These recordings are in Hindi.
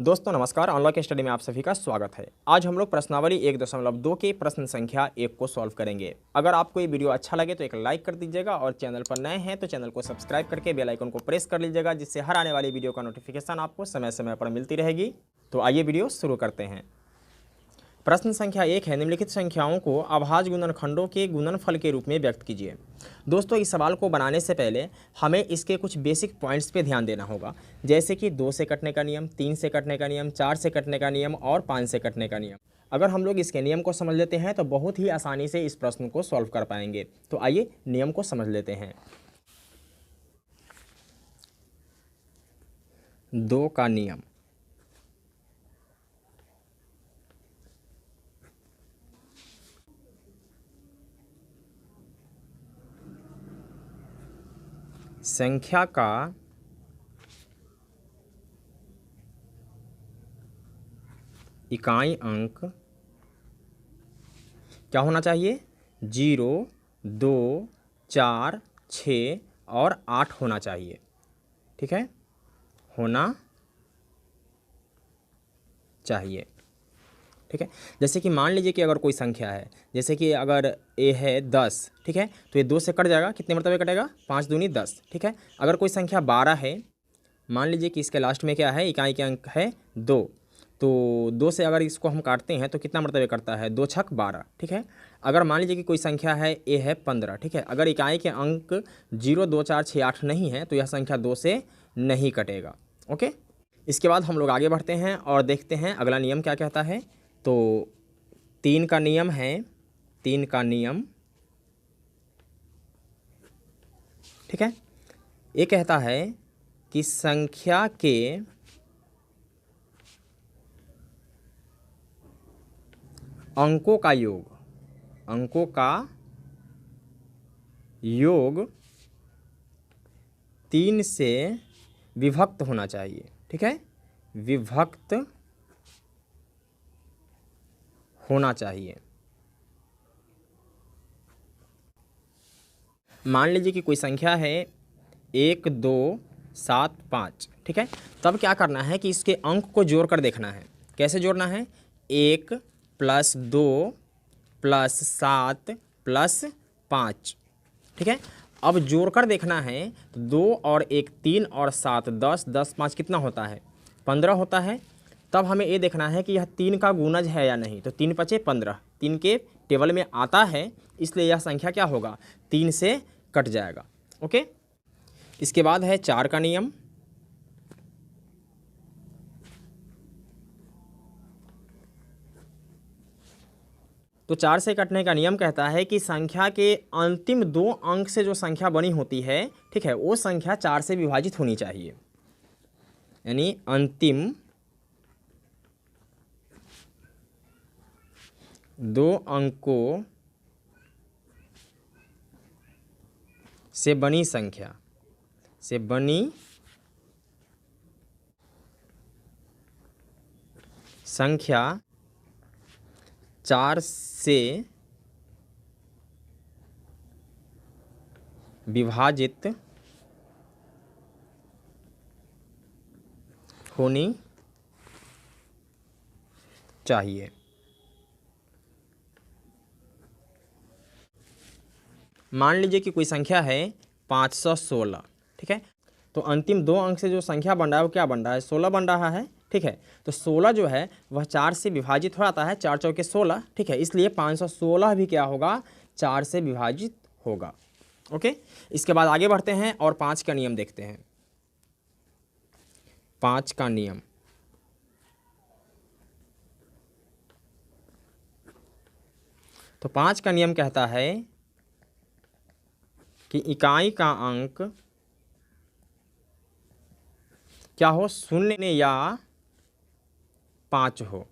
दोस्तों नमस्कार, अनलॉक स्टडी में आप सभी का स्वागत है। आज हम लोग प्रश्नावली 1.2 के प्रश्न संख्या 1 को सॉल्व करेंगे। अगर आपको ये वीडियो अच्छा लगे तो एक लाइक कर दीजिएगा और चैनल पर नए हैं तो चैनल को सब्सक्राइब करके बेल आइकन को प्रेस कर लीजिएगा, जिससे हर आने वाली वीडियो का नोटिफिकेशन आपको समय समय पर मिलती रहेगी। तो आइए वीडियो शुरू करते हैं। प्रश्न संख्या 1 है, निम्नलिखित संख्याओं को अभाज्य गुणनखंडों के गुणनफल के रूप में व्यक्त कीजिए। दोस्तों इस सवाल को बनाने से पहले हमें इसके कुछ बेसिक पॉइंट्स पे ध्यान देना होगा, जैसे कि 2 से कटने का नियम, 3 से कटने का नियम, 4 से कटने का नियम और 5 से कटने का नियम। अगर हम लोग इसके नियम को समझ लेते हैं तो बहुत ही आसानी से इस प्रश्न को सॉल्व कर पाएंगे। तो आइए नियम को समझ लेते हैं। 2 का नियम। संख्या का इकाई अंक क्या होना चाहिए? 0, 2, 4, 6 और 8 होना चाहिए। ठीक है, होना चाहिए। ठीक है, जैसे कि मान लीजिए कि अगर कोई संख्या है, जैसे कि अगर a है 10, ठीक है, तो ये 2 से कट जाएगा, कितने मरतबे कटेगा? 5 दूनी 10। ठीक है, अगर कोई संख्या 12 है, मान लीजिए कि इसके लास्ट में क्या है, इकाई के अंक है 2, तो 2 से अगर इसको हम काटते हैं तो कितना मरतबे करता है? 2 छक 12। ठीक है, अगर मान लीजिए कि कोई संख्या है a है 15, ठीक है, अगर इकाई के अंक 0, 2, 4, 6, 8 नहीं है तो यह संख्या 2 से नहीं कटेगा। ओके, इसके बाद हम लोग आगे बढ़ते हैं और देखते हैं अगला नियम क्या कहता है। तो 3 का नियम है, 3 का नियम, ठीक है, ये कहता है कि संख्या के अंकों का योग, अंकों का योग 3 से विभक्त होना चाहिए। ठीक है, विभक्त होना चाहिए। मान लीजिए कि कोई संख्या है 1, 2, 7, 5, ठीक है, तब क्या करना है कि इसके अंक को जोड़कर देखना है। कैसे जोड़ना है? 1 + 2 + 7 + 5। ठीक है, अब जोड़कर देखना है तो 2 और 1 3 और 7 10, 10 5 कितना होता है? 15 होता है। तब हमें ये देखना है कि यह 3 का गुणज है या नहीं। तो 3 × 5 = 15, 3 के टेबल में आता है, इसलिए यह संख्या क्या होगा? 3 से कट जाएगा। ओके, इसके बाद है 4 का नियम। तो 4 से कटने का नियम कहता है कि संख्या के अंतिम 2 अंक से जो संख्या बनी होती है, ठीक है, वो संख्या 4 से विभाजित होनी चाहिए। यानी अंतिम 2 अंकों से बनी संख्या, से बनी संख्या 4 से विभाजित होनी चाहिए। मान लीजिए कि कोई संख्या है 516, ठीक है, तो अंतिम 2 अंक से जो संख्या बन रहा है वो क्या बन रहा है? 16 बन रहा है। ठीक है, तो 16 जो है वह 4 से विभाजित हो जाता है, 4 चौके 16, ठीक है, इसलिए 516 भी क्या होगा? 4 से विभाजित होगा। ओके, इसके बाद आगे बढ़ते हैं और 5 का नियम देखते हैं। 5 का नियम। तो 5 का नियम कहता है कि इकाई का अंक क्या हो? 0 या 5 हो।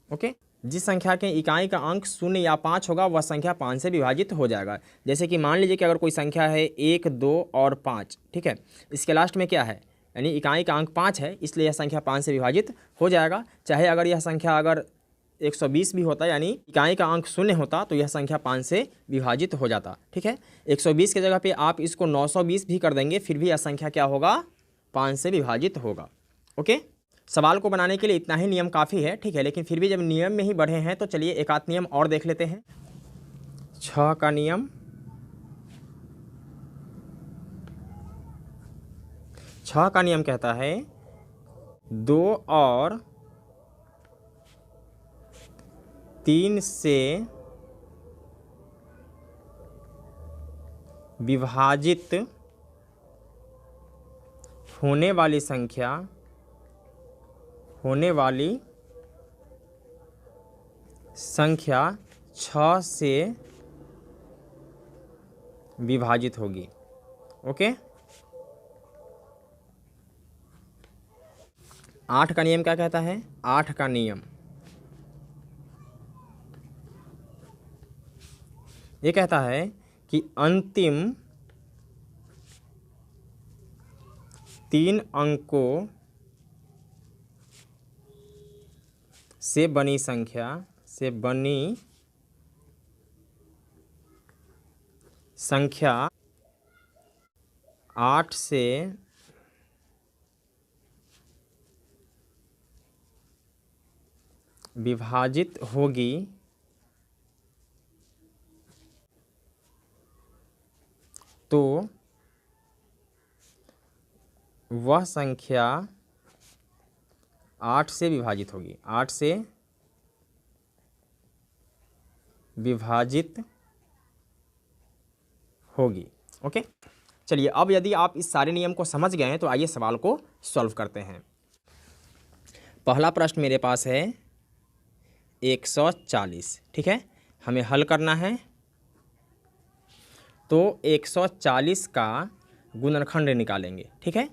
ओके, जिस संख्या के इकाई का अंक 0 या 5 होगा वह संख्या 5 से विभाजित हो जाएगा। जैसे कि मान लीजिए कि अगर कोई संख्या है 1, 2 और 5, ठीक है, इसके लास्ट में क्या है? यानी इकाई का अंक 5 है, इसलिए यह संख्या 5 से विभाजित हो जाएगा। चाहे अगर यह संख्या अगर 120 भी होता, यानी इकाई का अंक 0 होता, तो यह संख्या 5 से विभाजित हो जाता। ठीक है, 120 की जगह पे आप इसको 920 भी कर देंगे, फिर भी यह संख्या क्या होगा? 5 से विभाजित होगा। ओके, सवाल को बनाने के लिए इतना ही नियम काफ़ी है, ठीक है। लेकिन फिर भी जब नियम में ही बढ़े हैं तो चलिए एक आध नियम और देख लेते हैं। 6 का नियम, 6 का नियम कहता है 2 और 3 से विभाजित होने वाली संख्या, होने वाली संख्या 6 से विभाजित होगी। ओके। 8 का नियम क्या कहता है? 8 का नियम ये कहता है कि अंतिम 3 अंकों से बनी संख्या, से बनी संख्या 8 से विभाजित होगी तो वह संख्या 8 से विभाजित होगी, 8 से विभाजित होगी। ओके। चलिए अब यदि आप इस सारे नियम को समझ गए हैं तो आइए सवाल को सॉल्व करते हैं। पहला प्रश्न मेरे पास है 140, ठीक है। हमें हल करना है। तो 140 का गुणनखंड निकालेंगे, ठीक है।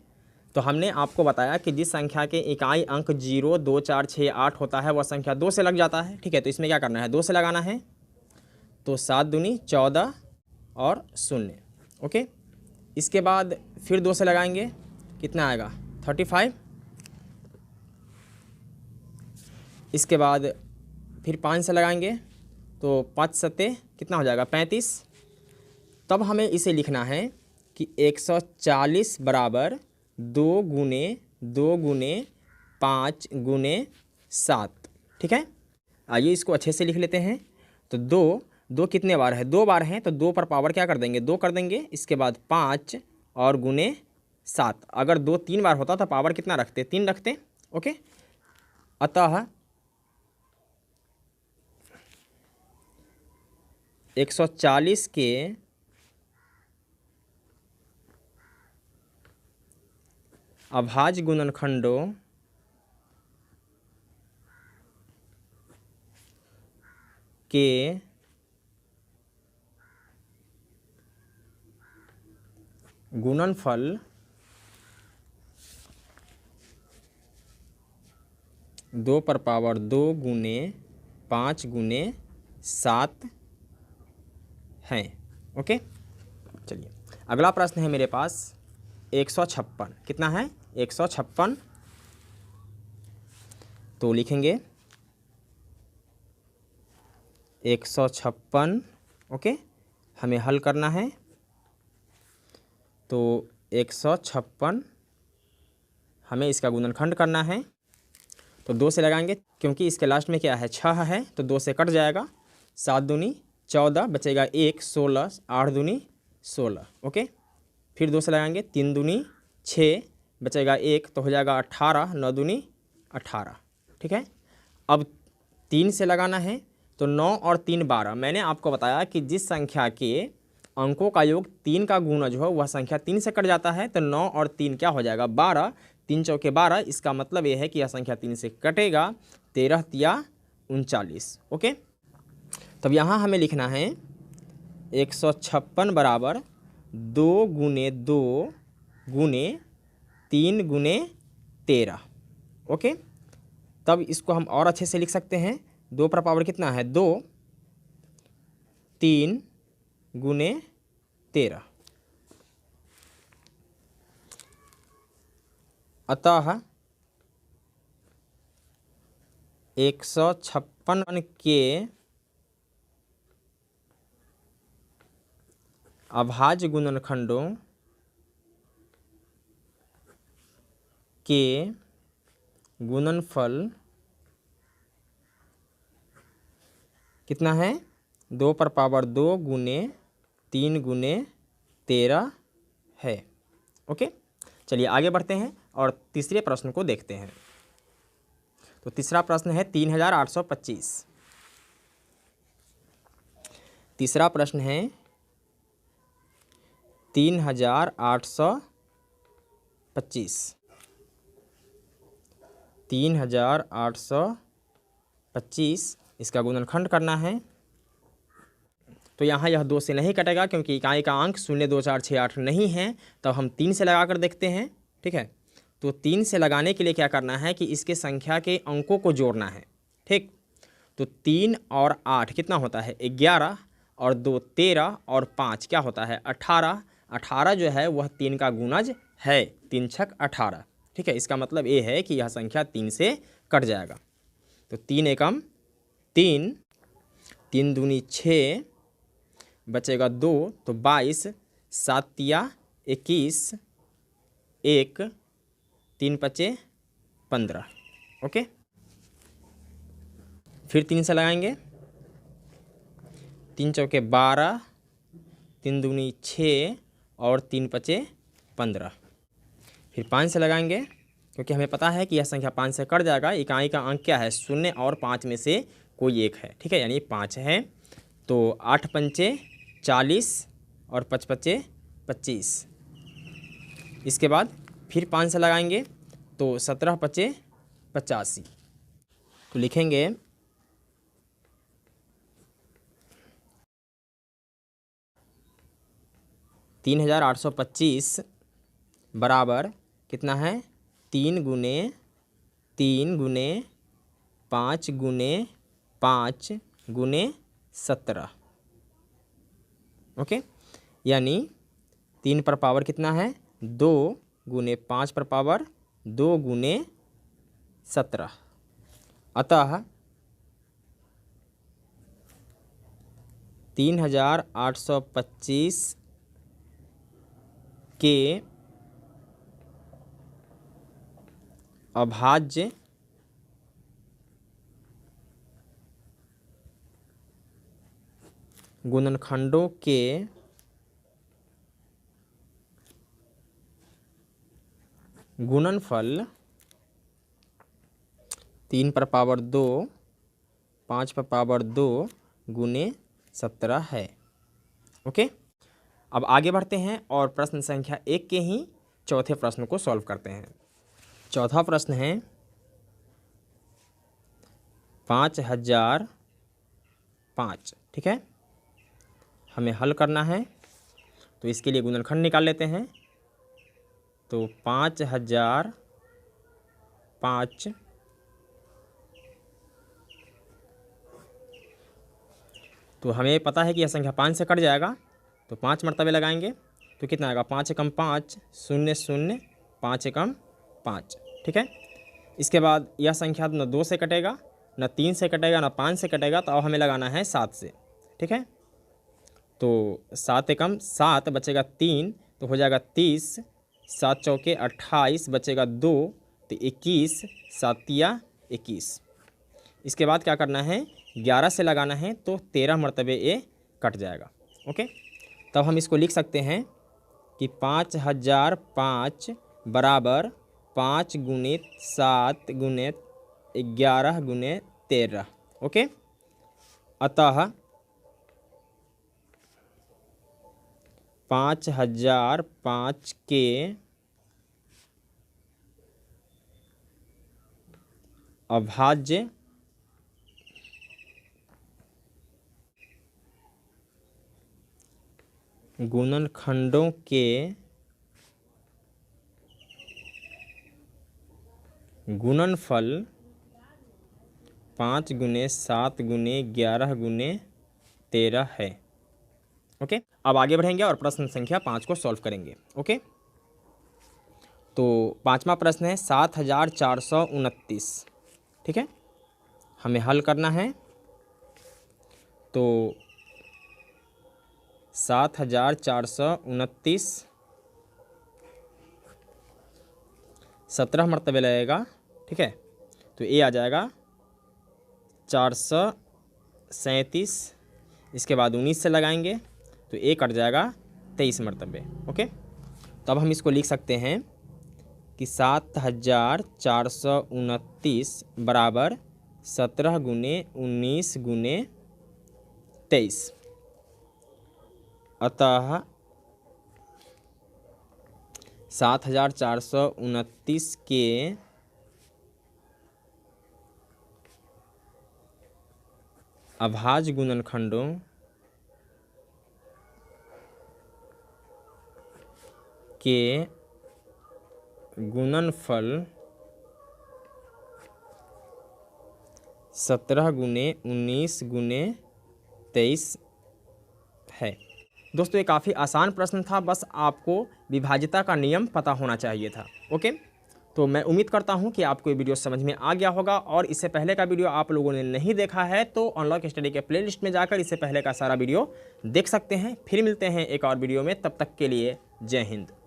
तो हमने आपको बताया कि जिस संख्या के इकाई अंक 0, 2, 4, 6, 8 होता है वह संख्या 2 से लग जाता है, ठीक है। तो इसमें क्या करना है? 2 से लगाना है। तो 7 दूनी 14 और 0। ओके। इसके बाद फिर 2 से लगाएंगे, कितना आएगा? 35। इसके बाद फिर 5 से लगाएंगे तो 5 सत्ते कितना हो जाएगा? 35। तब हमें इसे लिखना है कि 140 बराबर 2 गुने 2 गुने 5 गुने 7, ठीक है। आइए इसको अच्छे से लिख लेते हैं। तो 2 कितने बार है? 2 बार हैं, तो 2 पर पावर क्या कर देंगे? 2 कर देंगे। इसके बाद 5 और गुने 7। अगर 2 3 बार होता तो पावर कितना रखते? 3 रखते। ओके। अतः 140 के अभाज्य गुणनखंडों के गुणनफल 2 पर पावर 2 गुने 5 गुने 7 हैं। ओके। चलिए अगला प्रश्न है मेरे पास 156। कितना है? 156। तो लिखेंगे 156। ओके। हमें हल करना है। तो 156 हमें इसका गुणनखंड करना है। तो 2 से लगाएंगे क्योंकि इसके लास्ट में क्या है? 6 है, तो 2 से कट जाएगा। 7 दूनी 14, बचेगा 1, 16, 8 दूनी 16। ओके। फिर 2 से लगाएंगे, 3 दूनी 6, बचेगा 1, तो हो जाएगा 18, 9 दूनी 18, ठीक है। अब 3 से लगाना है। तो 9 और 3 12। मैंने आपको बताया कि जिस संख्या के अंकों का योग 3 का गुणज हो वह संख्या 3 से कट जाता है। तो 9 और 3 क्या हो जाएगा? 12। 3 चौके 12। इसका मतलब ये है कि यह संख्या 3 से कटेगा। 13 तिया 39। ओके। तब यहाँ हमें लिखना है 156 बराबर 2 गुने 2 गुने 3 गुने 13। ओके। तब इसको हम और अच्छे से लिख सकते हैं। 2 पर पावर कितना है? 2, 3 गुने 13। अतः 156 के अभाज्य गुणनखंडों के गुणनफल कितना है, 2 पर पावर 2 गुने 3 गुने 13 है। ओके, चलिए आगे बढ़ते हैं और तीसरे प्रश्न को देखते हैं। तो तीसरा प्रश्न है 3825। तीसरा प्रश्न है 3825। 3825 इसका गुणनखंड करना है। तो यहाँ यह 2 से नहीं कटेगा क्योंकि इकाई का अंक 0, 2, 4, 6, 8 नहीं है। तो हम 3 से लगा कर देखते हैं। ठीक है, तो 3 से लगाने के लिए क्या करना है कि इसके संख्या के अंकों को जोड़ना है। ठीक, तो 3 और 8 कितना होता है, 11, और 2 13, और 5 क्या होता है, 18। 18 जो है वह 3 का गुणज है, 3 छक 18। ठीक है, इसका मतलब ये है कि यह संख्या 3 से कट जाएगा। तो 3 एकम 3, 3 दूनी 6, बचेगा 2, तो 22, 7 तिया 21, 1, 3 पचे 15। ओके, फिर 3 से लगाएंगे, 3 चौके 12, 3 दूनी 6, और 3 पचे 15। फिर 5 से लगाएंगे क्योंकि हमें पता है कि यह संख्या 5 से कट जाएगा। इकाई का अंक क्या है, 0 और 5 में से कोई एक है। ठीक है, यानी 5 है। तो 8 पंचे 40, और 5 पचे 25। इसके बाद फिर 5 से लगाएंगे तो 17 पचे 85। तो लिखेंगे 3825 बराबर कितना है, 3 गुने 3 गुने 5 गुने 5 गुने 17। ओके, यानी 3 पर पावर कितना है, 2 गुने 5 पर पावर 2 गुने 17। अतः 3825 के अभाज्य गुणनखंडों के गुणनफल 3 पर पावर 2, 5 पर पावर 2 गुने 17 है। ओके, अब आगे बढ़ते हैं और प्रश्न संख्या 1 के ही चौथे प्रश्न को सॉल्व करते हैं। चौथा प्रश्न है 5005। ठीक है, हमें हल करना है तो इसके लिए गुणनखंड निकाल लेते हैं। तो 5005 तो हमें पता है कि यह संख्या 5 से कट जाएगा। तो 5 मरतबे लगाएंगे तो कितना आएगा, 5 एकम 5, 0 0, 5 एकम 5। ठीक है, इसके बाद यह संख्या न 2 से कटेगा, न 3 से कटेगा, न 5 से कटेगा। तो अब हमें लगाना है 7 से। ठीक है, तो 7 एकम 7 बचेगा 3, तो हो जाएगा 30, 7 चौके 28, बचेगा 2, तो 21, 7 तिया 21। इसके बाद क्या करना है, 11 से लगाना है तो 13 मरतबे ये कट जाएगा। ओके, तब हम इसको लिख सकते हैं कि 5005 बराबर 5 गुणित 7 गुणित 11 गुणे 13। ओके, अतः 5005 के अभाज्य गुणनखंडों के गुणनफल 5 गुने 7 गुने 11 गुने 13 है। ओके, अब आगे बढ़ेंगे और प्रश्न संख्या 5 को सॉल्व करेंगे। ओके, तो 5वां प्रश्न है 7429। ठीक है, हमें हल करना है। तो 7429 17 मरतबे लगेगा। ठीक है, तो ए आ जाएगा 437, इसके बाद 19 से लगाएंगे तो ए कट जाएगा 23 मरतबे। ओके, तो अब हम इसको लिख सकते हैं कि 7429 बराबर 17 गुने 19 गुने 23। अतः 7429 के अभाज्य गुणनखंडों के गुणनफल 17 गुने 19 गुने 23 है। दोस्तों ये काफ़ी आसान प्रश्न था, बस आपको विभाज्यता का नियम पता होना चाहिए था। ओके, तो मैं उम्मीद करता हूं कि आपको ये वीडियो समझ में आ गया होगा, और इससे पहले का वीडियो आप लोगों ने नहीं देखा है तो अनलॉक स्टडी के प्लेलिस्ट में जाकर इससे पहले का सारा वीडियो देख सकते हैं। फिर मिलते हैं एक और वीडियो में, तब तक के लिए जय हिंद।